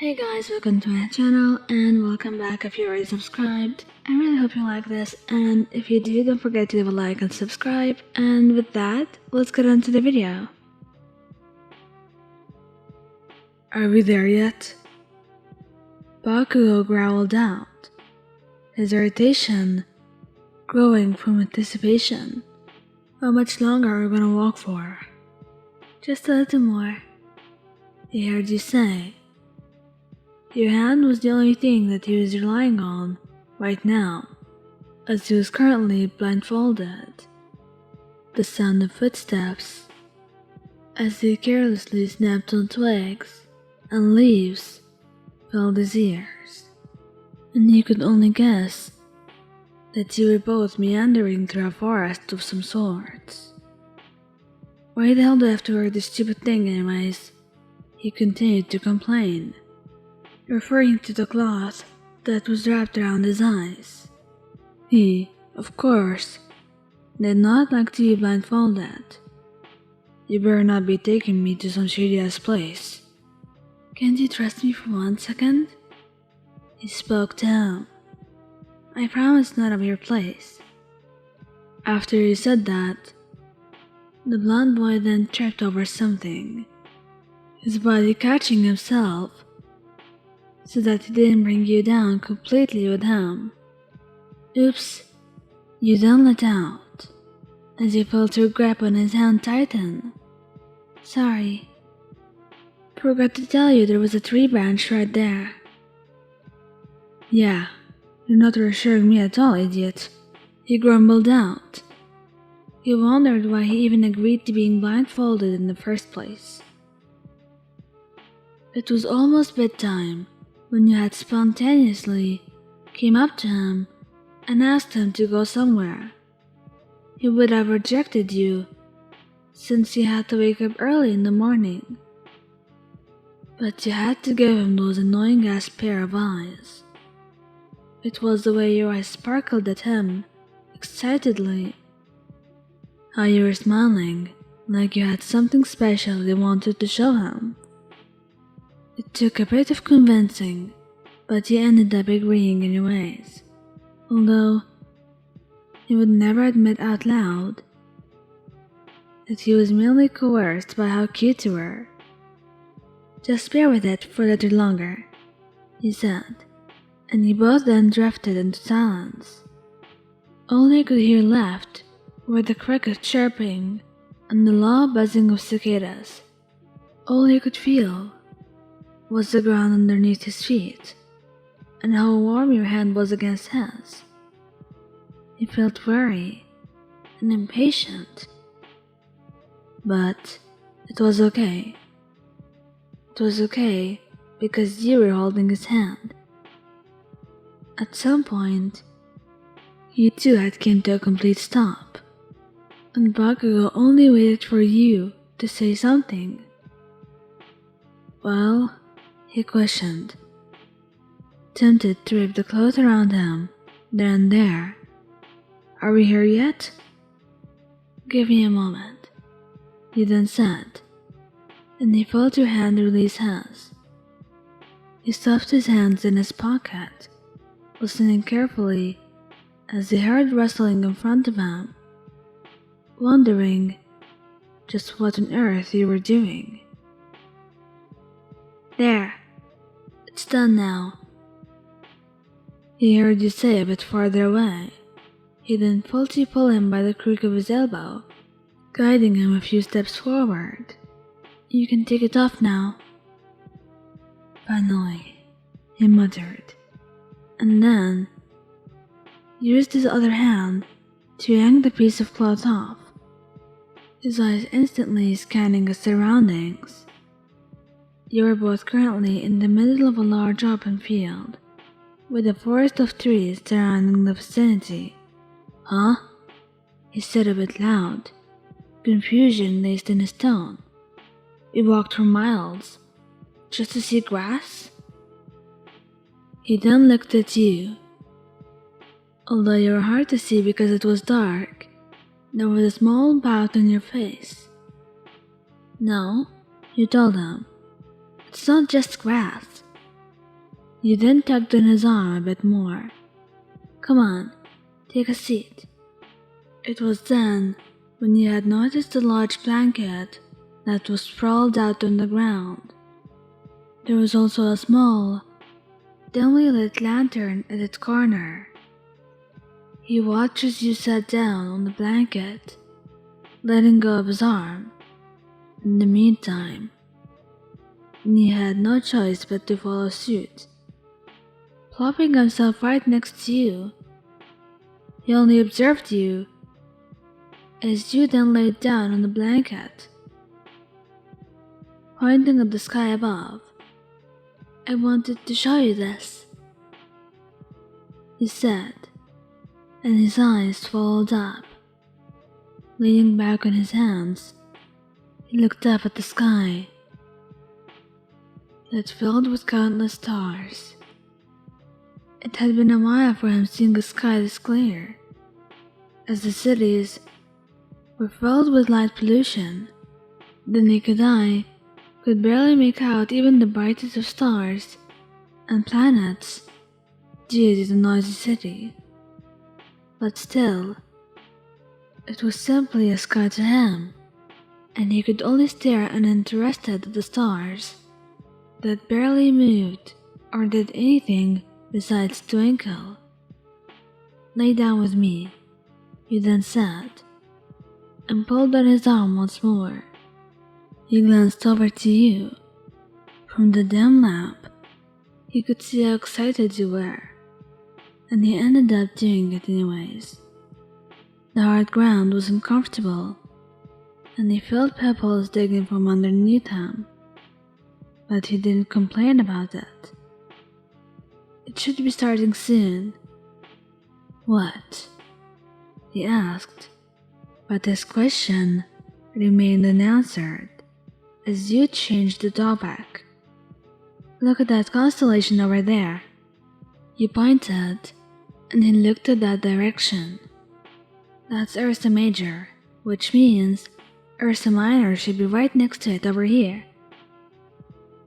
Hey guys, welcome to my channel and welcome back if you already subscribed. I really hope you like this, and if you do, don't forget to leave a like and subscribe. And with that, let's get on to the video. Are we there yet? Bakugou growled out, his irritation growing from anticipation. How much longer are we gonna walk for? Just a little more, he heard you say. Your hand was the only thing that he was relying on right now, as he was currently blindfolded. The sound of footsteps as he carelessly snapped on twigs and leaves filled his ears, and he could only guess that you were both meandering through a forest of some sorts. Why the hell do I have to wear this stupid thing anyways? He continued to complain, referring to the cloth that was wrapped around his eyes. He, of course, did not like to be blindfolded. You better not be taking me to some shady-ass place. Can't you trust me for 1 second? He spoke down. I promise not of your place. After he said that, the blonde boy then tripped over something, his body catching himself so that he didn't bring you down completely with him. Oops, you then let out as you felt your grip on his hand tighten. Sorry. Forgot to tell you there was a tree branch right there. Yeah, you're not reassuring me at all, idiot. He grumbled out. He wondered why he even agreed to being blindfolded in the first place. It was almost bedtime when you had spontaneously came up to him and asked him to go somewhere. He would have rejected you since he had to wake up early in the morning. But you had to give him those annoying ass pair of eyes. It was the way your eyes sparkled at him excitedly, how you were smiling like you had something special you wanted to show him. It took a bit of convincing, but he ended up agreeing anyways, although he would never admit out loud that he was merely coerced by how cute you were. Just bear with it for a little longer, he said, and you both then drifted into silence. All you could hear left were the crickets chirping and the low buzzing of cicadas. All you could feel was the ground underneath his feet, and how warm your hand was against his. He felt weary and impatient, but it was okay. It was okay because you were holding his hand. At some point, you two had come to a complete stop, and Bakugou only waited for you to say something. Well, he questioned, tempted to rip the cloth around him then and there. Are we here yet? Give me a moment, he then said, and he felt your hand release his. He stuffed his hands in his pocket, listening carefully as he heard rustling in front of him, wondering just what on earth you were doing. There, it's done now, he heard you say a bit farther away. He then felt you pull him by the crook of his elbow, guiding him a few steps forward. You can take it off now. Finally, he muttered, and then used his other hand to yank the piece of cloth off, his eyes instantly scanning the surroundings. You are both currently in the middle of a large open field, with a forest of trees surrounding the vicinity. Huh? He said a bit loud, confusion laced in his tone. We walked for miles, just to see grass? He then looked at you. Although you were hard to see because it was dark, there was a small pout on your face. No, you told him. It's not just grass. You then tugged on his arm a bit more. Come on, take a seat. It was then when you had noticed a large blanket that was sprawled out on the ground. There was also a small, dimly lit lantern at its corner. He watched as you sat down on the blanket, letting go of his arm. In the meantime, he had no choice but to follow suit, plopping himself right next to you. He only observed you as you then laid down on the blanket, pointing at the sky above. I wanted to show you this, he said, and his eyes followed up. Leaning back on his hands, he looked up at the sky, that filled with countless stars. It had been a while for him seeing a sky this clear, as the cities were filled with light pollution. The naked eye could barely make out even the brightest of stars and planets due to the noisy city. But still, it was simply a sky to him, and he could only stare uninterested at the stars that barely moved or did anything besides twinkle. Lay down with me, he then said, and pulled on his arm once more. He glanced over to you. From the dim lamp, he could see how excited you were, and he ended up doing it anyways. The hard ground was uncomfortable, and he felt pebbles digging from underneath him, but he didn't complain about it. It should be starting soon. What? He asked, but his question remained unanswered as you changed the topic. Look at that constellation over there. You pointed, and he looked at that direction. That's Ursa Major, which means Ursa Minor should be right next to it over here.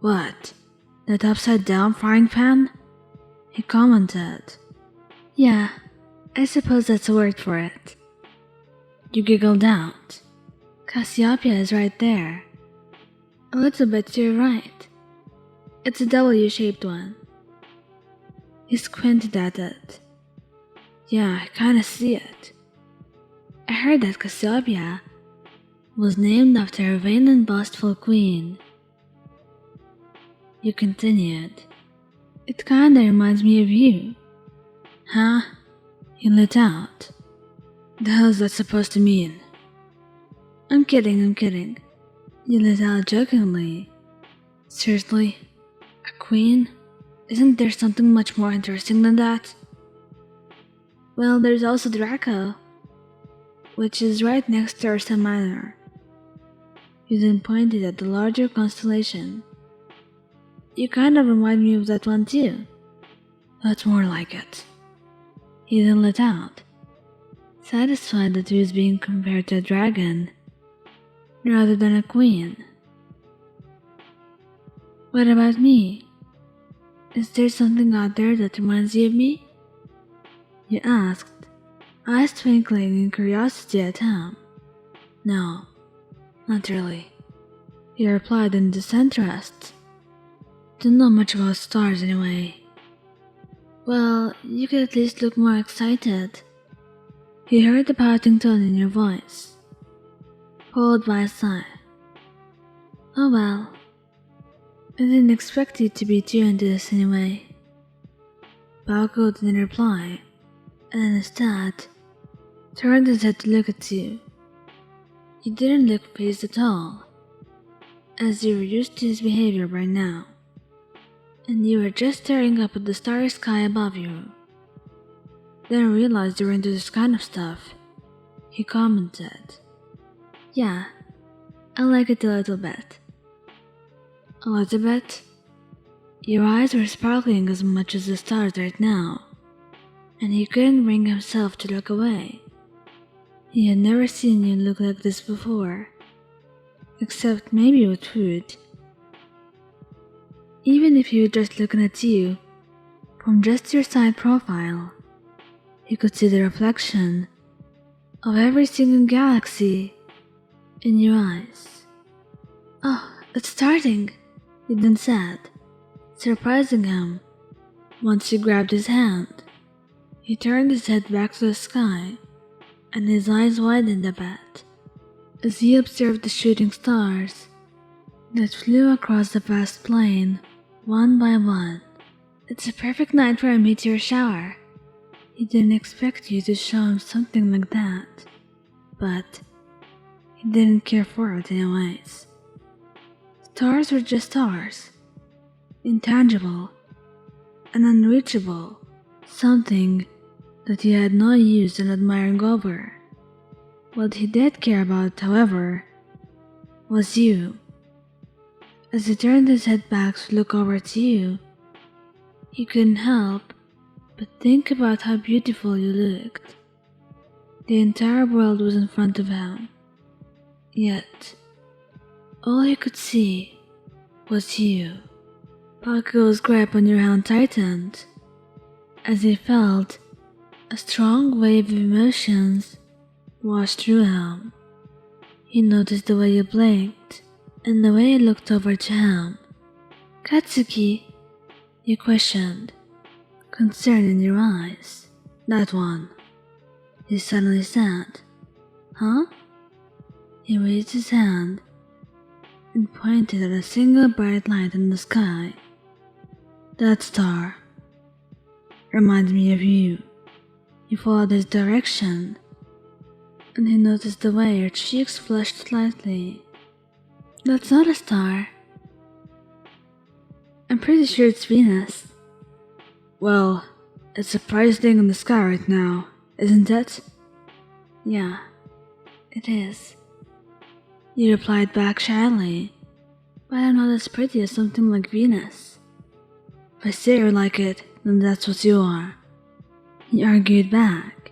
What? That upside down frying pan? He commented. Yeah, I suppose that's a word for it. You giggled out. Cassiopeia is right there. A little bit to your right. It's a W-shaped one. He squinted at it. Yeah, I kinda see it. I heard that Cassiopeia was named after a vain and boastful queen. You continued. It kinda reminds me of you. Huh? He let out. The hell's that supposed to mean? I'm kidding. You let out jokingly. Seriously? A queen? Isn't there something much more interesting than that? Well, there's also Draco, which is right next to Ursa Minor. You then pointed at the larger constellation. You kind of remind me of that one too. That's more like it. He then let out, satisfied that he was being compared to a dragon rather than a queen. What about me? Is there something out there that reminds you of me? You asked, eyes twinkling in curiosity at him. No, not really. He replied in disinterest. Don't know much about stars anyway. Well, you could at least look more excited. He heard the pouting tone in your voice, followed by a sigh. Oh well, I didn't expect you to be too into this anyway. Bakugou didn't reply, and instead turned his head to look at you. You didn't look pleased at all, as you were used to his behavior by now, and you were just staring up at the starry sky above you. Then I realized you were into this kind of stuff, he commented. Yeah, I like it a little bit. A little bit? Your eyes were sparkling as much as the stars right now, and he couldn't bring himself to look away. He had never seen you look like this before, except maybe with food. Even if he was just looking at you, From just your side profile, you could see the reflection of every single galaxy in your eyes. "Oh, it's starting," he then said, surprising him. Once you grabbed his hand, he turned his head back to the sky, and his eyes widened a bit as he observed the shooting stars that flew across the vast plain one by one. "It's a perfect night for a meteor shower." He didn't expect you to show him something like that, but he didn't care for it anyways. Stars were just stars, intangible and unreachable, something that he had no use in admiring over. What he did care about, however, was you. As he turned his head back to look over at you, he couldn't help but think about how beautiful you looked. The entire world was in front of him, yet all he could see was you. Bakugou's grip on your hand tightened as he felt a strong wave of emotions wash through him. He noticed the way you blinked and the way you looked over to him. "Katsuki?" you questioned, concern in your eyes. "That one," he suddenly said. "Huh?" He raised his hand and pointed at a single bright light in the sky. "That star reminds me of you." You followed his direction, and he noticed the way your cheeks flushed slightly. "That's not a star. I'm pretty sure it's Venus." "Well, it's a bright thing in the sky right now, isn't it?" "Yeah, it is," you replied back shyly. "But I'm not as pretty as something like Venus." "If I say you're like it, then that's what you are," he argued back.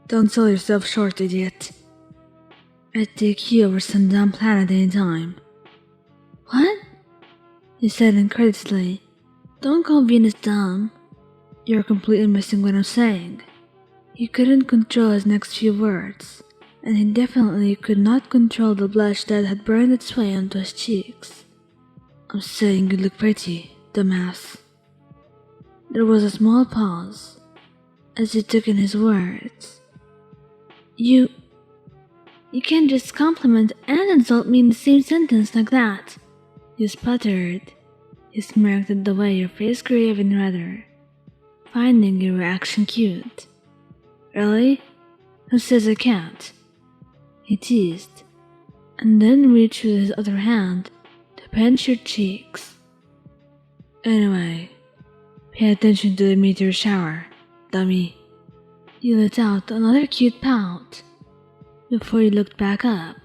"Don't sell yourself short, idiot. I'd take you over some dumb planet any time." "What?" he said incredulously. "Don't call Venus dumb." "You're completely missing what I'm saying." He couldn't control his next few words, and he definitely could not control the blush that had burned its way onto his cheeks. "I'm saying you look pretty, dumbass." There was a small pause as he took in his words. You can't just compliment and insult me in the same sentence like that," you sputtered. He smirked at the way your face grew even redder, finding your reaction cute. "Really? Who says I can't?" he teased, and then reached with his other hand to pinch your cheeks. "Anyway, pay attention to the meteor shower, dummy." You let out another cute pout before you looked back up,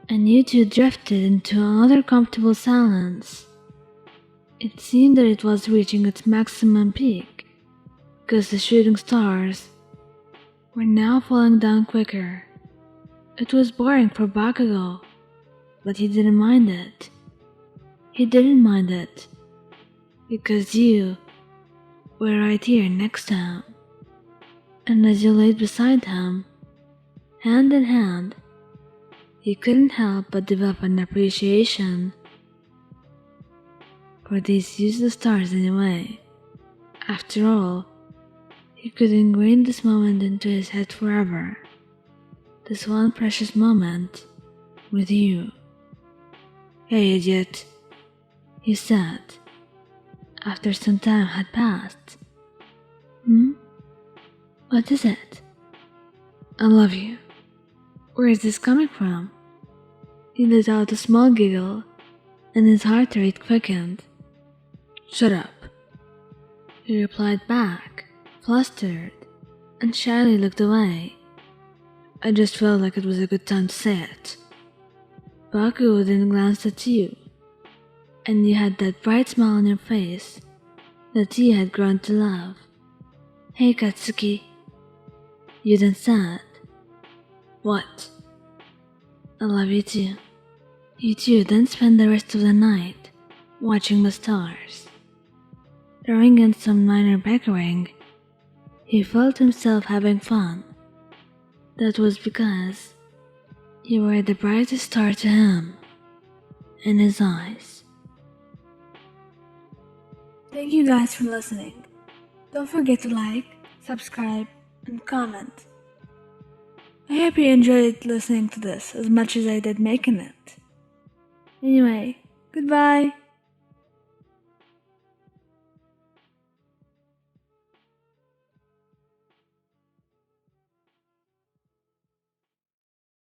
and you two drifted into another comfortable silence. It seemed that it was reaching its maximum peak, because the shooting stars were now falling down quicker. It was boring for Bakugou, but he didn't mind it. He didn't mind it because you were right here next to him. And as you laid beside him, hand in hand, he couldn't help but develop an appreciation for these useless stars anyway. After all, he could ingrain this moment into his head forever. This one precious moment with you. "Hey, idiot," he said, after some time had passed. What is it?" "I love you." "Where is this coming from?" He let out a small giggle, and his heart rate quickened. "Shut up," he replied back, flustered, and shyly looked away. "I just felt like it was a good time to say it." Bakugou then glanced at you, and you had that bright smile on your face that he had grown to love. "Hey, Katsuki," you then said. "What?" "I love you too." You two then spent the rest of the night watching the stars. throwing in some minor bickering, he felt himself having fun. That was because you were the brightest star to him in his eyes. Thank you guys for listening. Don't forget to like, subscribe, and comment. I hope you enjoyed listening to this as much as I did making it. Anyway, goodbye.